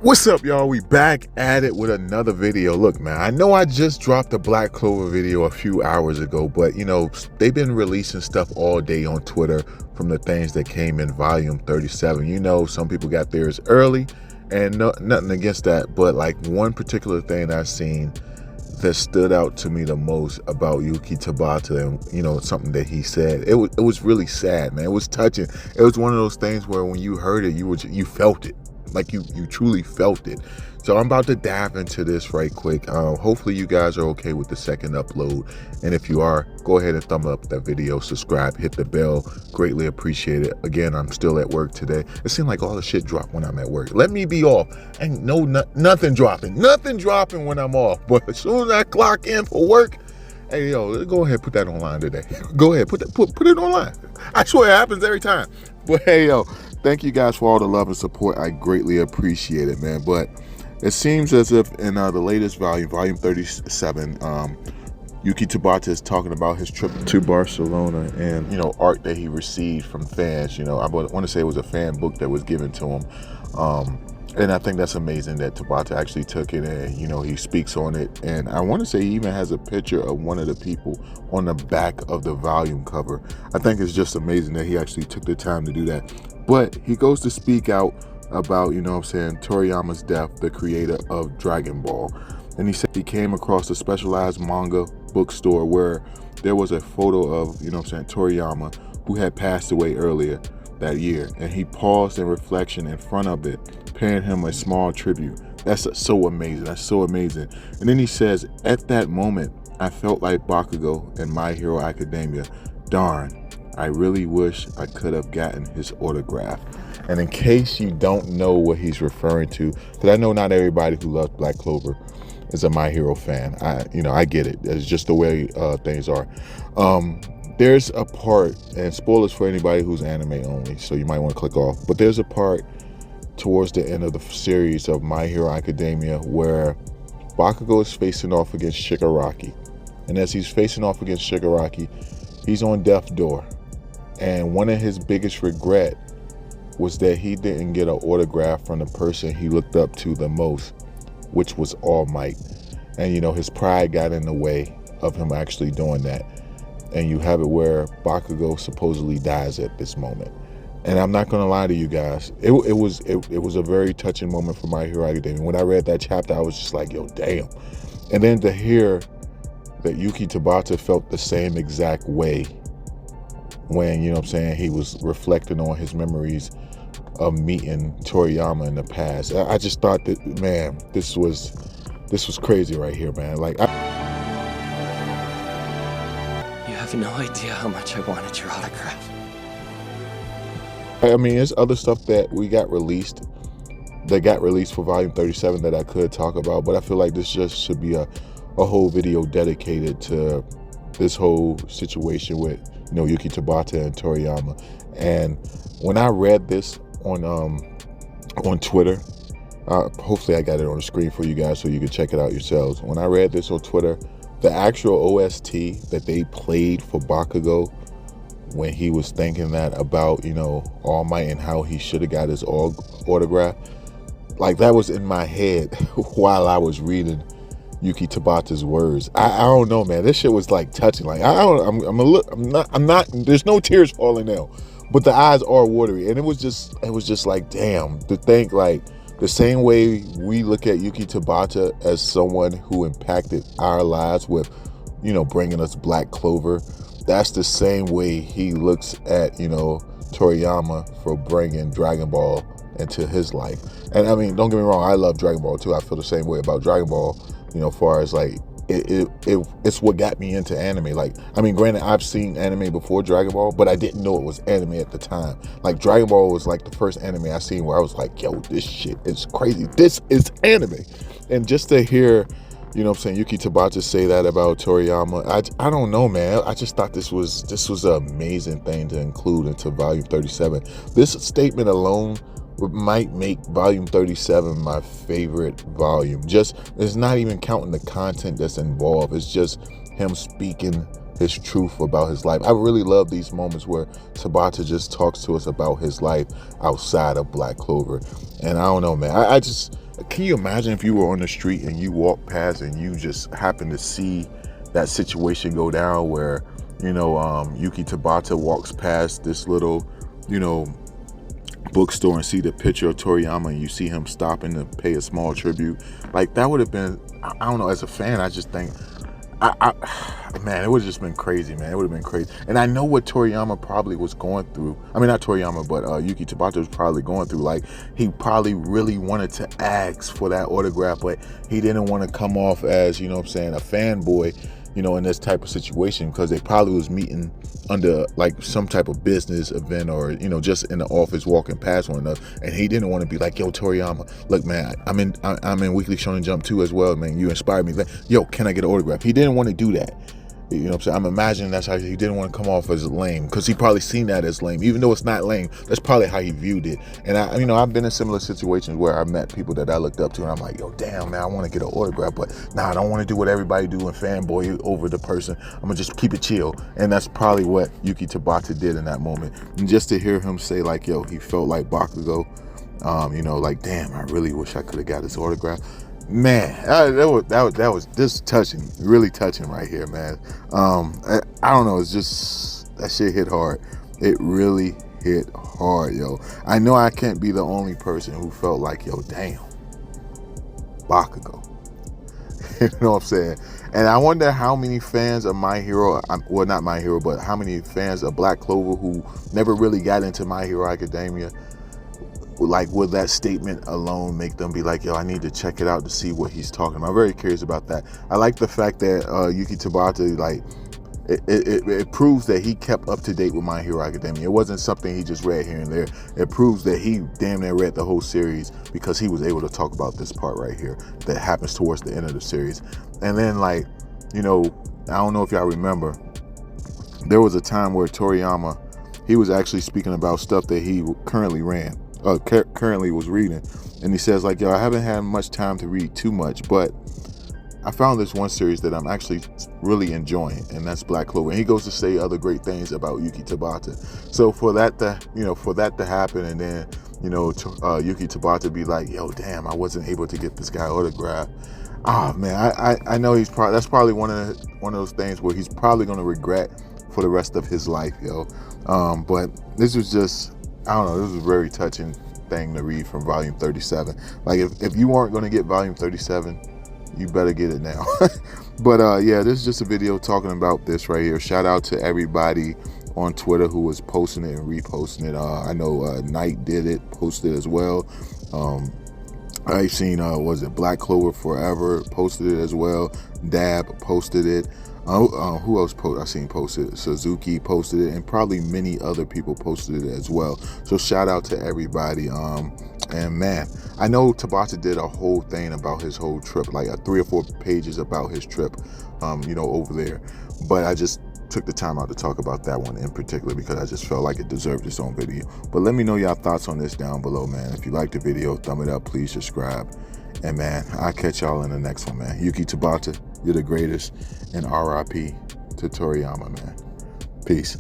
What's up, y'all? We back at it with another video. Look, man, I know I just dropped a Black Clover video a few hours ago, but you know, they've been releasing stuff all day on Twitter from the things that came in volume 37. You know, some people got theirs early, and nothing against that, but like one particular thing I've seen that stood out to me the most about Yuki Tabata, and you know, something that he said, it was really sad, man. It was touching. It was one of those things where when you heard it, you felt it. Like you truly felt it. So I'm about to dive into this right quick. Hopefully you guys are okay with the second upload, and if you are, go ahead and thumb up that video, subscribe, hit the bell. Greatly appreciate it. Again, I'm still at work today. It seems like all the shit drop when I'm at work. Let me be off. Ain't nothing dropping when I'm off. But as soon as I clock in for work, hey yo, go ahead, put that online today. Go ahead, put it online. I swear it happens every time. But hey yo, thank you guys for all the love and support. I greatly appreciate it, man. But it seems as if in the latest volume 37, Yuki Tabata is talking about his trip to Barcelona and, you know, art that he received from fans. You know, I want to say it was a fan book that was given to him. And I think that's amazing that Tabata actually took it and, you know, he speaks on it. And I want to say he even has a picture of one of the people on the back of the volume cover. I think it's just amazing that he actually took the time to do that. But he goes to speak out about, you know what I'm saying, Toriyama's death, the creator of Dragon Ball. And he said he came across a specialized manga bookstore where there was a photo of, you know what I'm saying, Toriyama, who had passed away earlier that year. And he paused in reflection in front of it, paying him a small tribute. That's so amazing. That's so amazing. And then he says, at that moment, I felt like Bakugo in My Hero Academia. Darn, I really wish I could have gotten his autograph. And in case you don't know what he's referring to, because I know not everybody who loves Black Clover is a My Hero fan. I get it. It's just the way things are. There's a part, and spoilers for anybody who's anime only, so you might want to click off, but there's a part towards the end of the series of My Hero Academia where Bakugo is facing off against Shigaraki. And as he's facing off against Shigaraki, he's on death's door. And one of his biggest regret was that he didn't get an autograph from the person he looked up to the most, which was All Might. And you know, his pride got in the way of him actually doing that. And you have it where Bakugo supposedly dies at this moment. And I'm not gonna lie to you guys, it was a very touching moment for My Hero Academia. When I read that chapter, I was just like, yo, damn. And then to hear that Yuki Tabata felt the same exact way when, you know what I'm saying, he was reflecting on his memories of meeting Toriyama in the past. I just thought that, man, this was crazy right here, man. Like, You have no idea how much I wanted your autograph. I mean, there's other stuff that got released for volume 37 that I could talk about, but I feel like this just should be a whole video dedicated to this whole situation with, you know, Yuki Tabata and Toriyama. And when I read this on Twitter, hopefully I got it on the screen for you guys so you can check it out yourselves. When I read this on Twitter, the actual OST that they played for Bakugo when he was thinking that about, you know, All Might and how he should have got his autograph, like that was in my head while I was reading Yuki Tabata's words. I don't know, man. This shit was like touching. Like I'm not. There's no tears falling now, but the eyes are watery, and it was just like, damn. To think like the same way we look at Yuki Tabata as someone who impacted our lives with, you know, bringing us Black Clover. That's the same way he looks at, you know, Toriyama for bringing Dragon Ball into his life. And I mean, don't get me wrong, I love Dragon Ball too. I feel the same way about Dragon Ball, you know, as far as like, it's what got me into anime. Like, I mean, granted, I've seen anime before Dragon Ball, but I didn't know it was anime at the time. Like, Dragon Ball was like the first anime I seen where I was like, yo, this shit is crazy. This is anime. And just to hear, you know what I'm saying, Yuki Tabata say that about Toriyama, I don't know, man. I just thought this was an amazing thing to include into volume 37. This statement alone might make volume 37 my favorite volume. Just, it's not even counting the content that's involved. It's just him speaking his truth about his life. I really love these moments where Tabata just talks to us about his life outside of Black Clover. And I don't know, man. I just, Can you imagine if you were on the street and you walk past and you just happen to see that situation go down where, you know, Yuki Tabata walks past this little, you know, bookstore and see the picture of Toriyama, and you see him stopping to pay a small tribute? Like, that would have been, I don't know, as a fan, I just think, man, it would have just been crazy, man. It would have been crazy. And I know what Toriyama probably was going through. I mean, not Toriyama, but Yuki Tabata was probably going through. Like, he probably really wanted to ask for that autograph, but he didn't want to come off as, you know what I'm saying, a fanboy, you know, in this type of situation, because they probably was meeting under like some type of business event, or, you know, just in the office walking past one another, and he didn't want to be like, yo, Toriyama, look, man, I'm in Weekly Shonen Jump 2 as well, man, you inspired me, like, yo, can I get an autograph? He didn't want to do that. You know what I'm saying? I'm imagining that's how he didn't want to come off as lame, because he probably seen that as lame, even though it's not lame. That's probably how he viewed it. And I, you know, I've been in similar situations where I met people that I looked up to, and I'm like, yo, damn, man, I want to get an autograph, but nah, I don't want to do what everybody do and fanboy over the person. I'm gonna just keep it chill. And that's probably what Yuki Tabata did in that moment. And just to hear him say, like, yo, he felt like Bakugo, you know, like, damn, I really wish I could have got his autograph. Man, that was just touching, really touching right here, man. I don't know, it's just, that shit hit hard. It really hit hard, yo. I know I can't be the only person who felt like, yo, damn, Bakugo. You know what I'm saying? And I wonder how many fans of My Hero, well, not My Hero, but how many fans of Black Clover who never really got into My Hero Academia, like, would that statement alone make them be like, yo, I need to check it out to see what he's talking about? I'm very curious about that. I like the fact that Yuki Tabata, like, it proves that he kept up to date with My Hero Academia. It wasn't something he just read here and there. It proves that he damn near read the whole series, because he was able to talk about this part right here that happens towards the end of the series. And then, like, you know, I don't know if y'all remember, there was a time where Toriyama, he was actually speaking about stuff that he currently was reading, and he says, like, yo, I haven't had much time to read too much, but I found this one series that I'm actually really enjoying, and that's Black Clover. And he goes to say other great things about Yuki Tabata. So for that to, you know, for that to happen, and then, you know, Yuki Tabata be like, yo, damn, I wasn't able to get this guy autograph. Ah, man, I know that's probably one of those things where he's probably going to regret for the rest of his life, yo. But this was just, I don't know, this was a very touching thing to read from volume 37. Like, if you weren't going to get volume 37, you better get it now. But yeah, this is just a video talking about this right here. Shout out to everybody on Twitter who was posting it and reposting it. I know Knight did it, posted it as well. I've seen, was it Black Clover Forever posted it as well. Dab posted it. Who else I seen posted? Suzuki posted it, and probably many other people posted it as well. So shout out to everybody. And man, I know Tabata did a whole thing about his whole trip, like 3 or 4 pages about his trip, you know, over there. But I just took the time out to talk about that one in particular because I just felt like it deserved its own video. But let me know y'all thoughts on this down below, man. If you liked the video, thumb it up, please subscribe. And man, I'll catch y'all in the next one, man. Yuki Tabata, you're the greatest. And RIP to Toriyama, man. Peace.